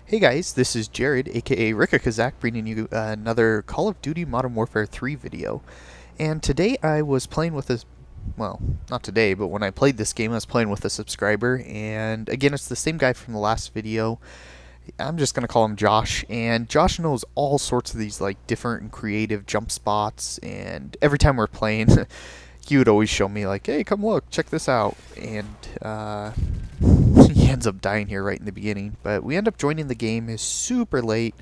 Hey guys, this is Jared, aka Rika Kazak, bringing you another Call of Duty Modern Warfare 3 video. And today I was playing with a, well, not today, but when I played this game I was playing with a subscriber, and again it's the same guy from the last video. I'm just gonna call him Josh, and Josh knows all sorts of these like different and creative jump spots, and every time we're playing he would always show me like, hey, come look, check this out, and he ends up dying here right in the beginning. But we end up joining the game. Is super late.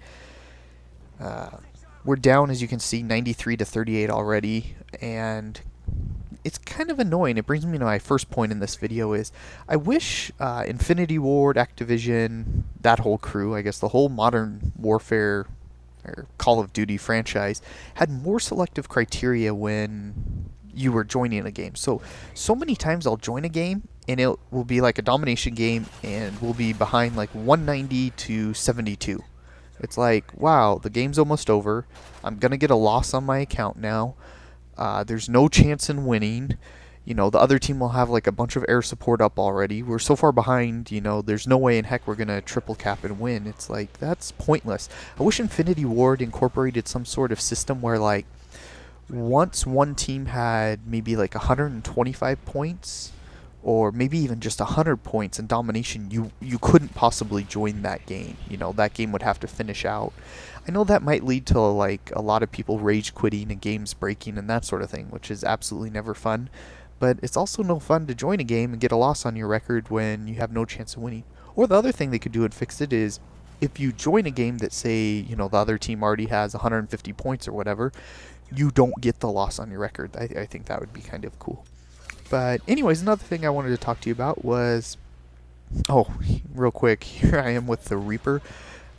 Uh, we're down, as you can see, 93 to 38 already, and it's kind of annoying. It brings me to my first point in this video is I wish Infinity Ward, Activision, that whole crew, I guess the whole Modern Warfare or Call of Duty franchise had more selective criteria when you were joining a game. So many times I'll join a game and it will be like a domination game and we'll be behind like 190 to 72. It's like, wow, the game's almost over. I'm going to get a loss on my account now. There's no chance in winning. You know, the other team will have like a bunch of air support up already. We're so far behind, you know, there's no way in heck we're going to triple cap and win. It's like, that's pointless. I wish Infinity Ward incorporated some sort of system where like once one team had maybe like 125 points or maybe even just 100 points in domination, you couldn't possibly join that game. You know, that game would have to finish out. I know that might lead to like a lot of people rage quitting and games breaking and that sort of thing, which is absolutely never fun. But it's also no fun to join a game and get a loss on your record when you have no chance of winning. Or the other thing they could do and fix it is if you join a game that, say, you know, the other team already has 150 points or whatever, you don't get the loss on your record. I think that would be kind of cool. But anyways, another thing I wanted to talk to you about was, oh, real quick, here I am with the Reaper.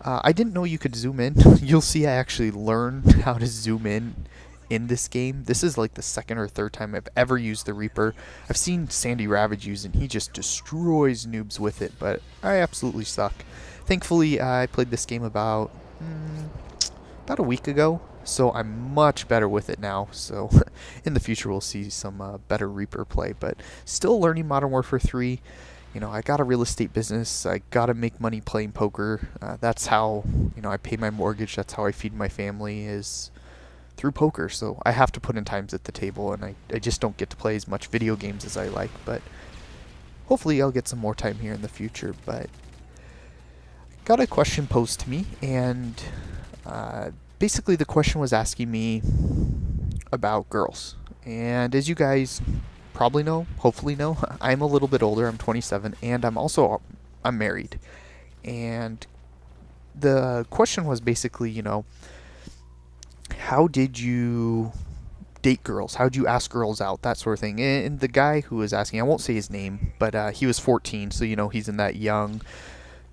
I didn't know you could zoom in. You'll see I actually learned how to zoom in this game. This is like the second or third time I've ever used the Reaper. I've seen Sandy Ravage use it and he just destroys noobs with it, but I absolutely suck. Thankfully, I played this game about a week ago, so I'm much better with it now. So in the future we'll see some better Reaper play, but still learning Modern Warfare 3. You know, I got a real estate business. I gotta make money playing poker. That's how, you know, I pay my mortgage. That's how I feed my family, is through poker. So I have to put in times at the table, and I just don't get to play as much video games as I like. But hopefully I'll get some more time here in the future. But got a question posed to me, and basically the question was asking me about girls. And as you guys probably know, hopefully know, I'm a little bit older. I'm 27, and I'm married. And the question was basically, you know, how did you date girls? How did you ask girls out? That sort of thing. And the guy who was asking, I won't say his name, but he was 14, so you know he's in that young.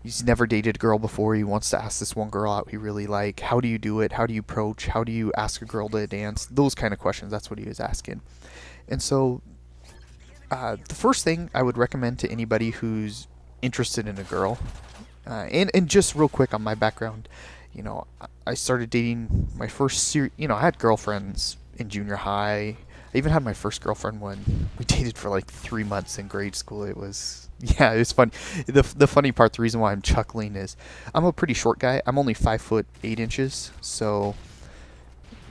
He's never dated a girl before. He wants to ask this one girl out he really like. How do you do it? How do you approach? How do you ask a girl to dance? Those kind of questions. That's what he was asking. And so the first thing I would recommend to anybody who's interested in a girl, and just real quick on my background, you know, I started dating my first you know, I had girlfriends in junior high. I even had my first girlfriend when we dated for like 3 months in grade school. It was, yeah, it was fun. The funny part, the reason why I'm chuckling is I'm a pretty short guy. I'm only 5'8". So,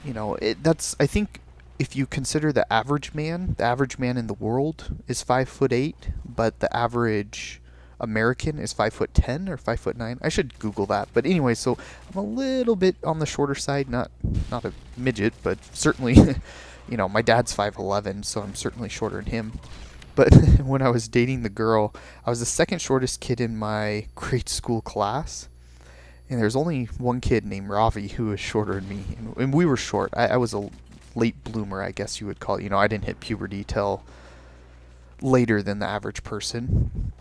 you know, I think if you consider the average man in the world is 5'8", but the average American is 5'10" or 5'9". I should Google that. But anyway, so I'm a little bit on the shorter side, not a midget, but certainly, you know, my dad's 5'11", so I'm certainly shorter than him. But when I was dating the girl, I was the second shortest kid in my grade school class. And there's only one kid named Ravi who was shorter than me. And we were short. I was a late bloomer, I guess you would call it. You know, I didn't hit puberty till later than the average person.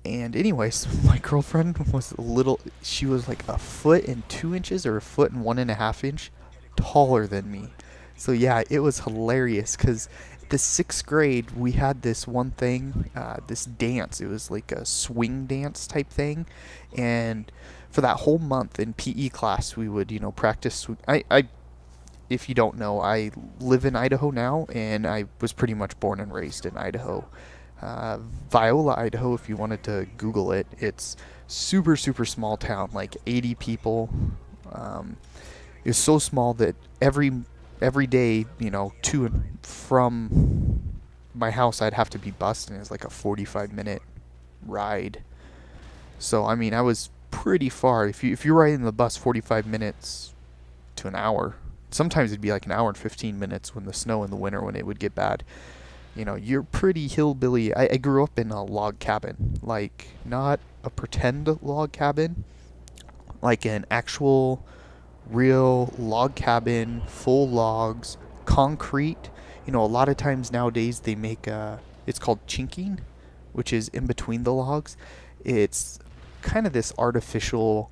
And anyways, my girlfriend was she was like 1'2" or 1.5" taller than me. So yeah, it was hilarious because the 6th grade we had this one thing, this dance. It was like a swing dance type thing, and for that whole month in PE class we would, you know, practice. If you don't know, I live in Idaho now, and I was pretty much born and raised in Idaho. Viola, Idaho, if you wanted to Google it. It's super super small town, like 80 people. Um, it was so small that every day, to and from my house, I'd have to be bused, and it was like a 45-minute ride. So I mean, I was pretty far. If you're riding the bus 45 minutes to an hour, sometimes it'd be like an hour and 15 minutes when the snow in the winter when it would get bad. You're pretty hillbilly. I grew up in a log cabin, like not a pretend log cabin, like an actual real log cabin, full logs, concrete. A lot of times nowadays they make it's called chinking, which is in between the logs. It's kind of this artificial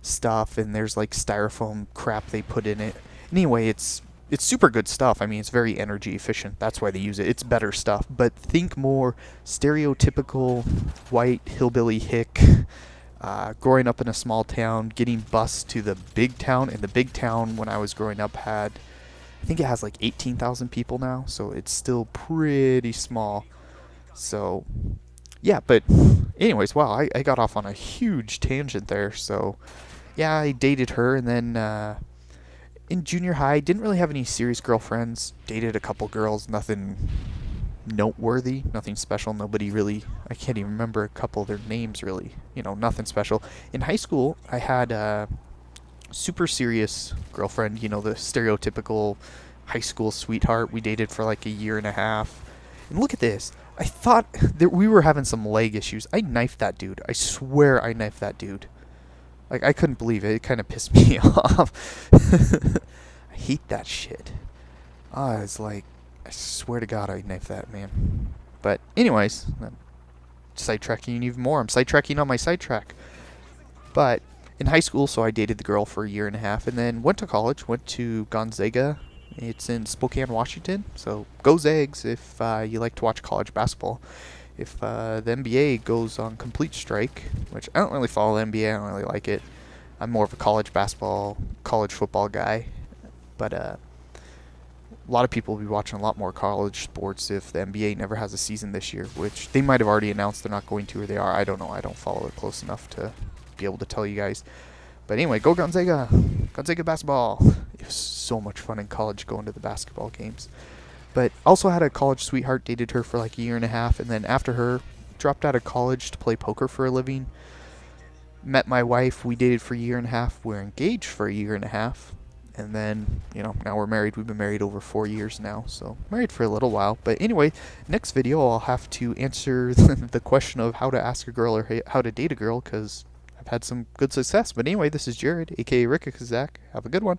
stuff, and there's like styrofoam crap they put in it. Anyway, it's super good stuff. I mean, it's very energy efficient. That's why they use it. It's better stuff. But think more stereotypical white hillbilly hick, growing up in a small town, getting bused to the big town. And the big town when I was growing up I think it has like 18,000 people now. So it's still pretty small. So, yeah, but anyways, wow, I got off on a huge tangent there. So, yeah, I dated her, and then in junior high, didn't really have any serious girlfriends. Dated a couple girls, nothing noteworthy, nothing special. Nobody really, I can't even remember a couple of their names really. Nothing special. In high school, I had a super serious girlfriend, the stereotypical high school sweetheart. We dated for like a year and a half. And look at this. I thought that we were having some leg issues. I knifed that dude. I swear I knifed that dude. Like, I couldn't believe it. It kind of pissed me off. I hate that shit. It's like, I swear to God, I knifed that man. But anyways, I'm sidetracking even more. I'm sidetracking on my sidetrack. But in high school, so I dated the girl for a year and a half, and then went to college, went to Gonzaga. It's in Spokane, Washington. So go Zags if you like to watch college basketball. If the NBA goes on complete strike, which I don't really follow the NBA, I don't really like it. I'm more of a college basketball, college football guy. But a lot of people will be watching a lot more college sports if the NBA never has a season this year, which they might have already announced they're not going to, or they are. I don't know. I don't follow it close enough to be able to tell you guys. But anyway, go Gonzaga. Gonzaga basketball. It was so much fun in college going to the basketball games. But also had a college sweetheart, dated her for like a year and a half, and then after her, dropped out of college to play poker for a living. Met my wife, we dated for a year and a half, we were engaged for a year and a half, and then, now we're married. We've been married over 4 years now, so married for a little while. But anyway, next video I'll have to answer the question of how to ask a girl or how to date a girl, because I've had some good success. But anyway, this is Jared, aka Rickakazak. Have a good one.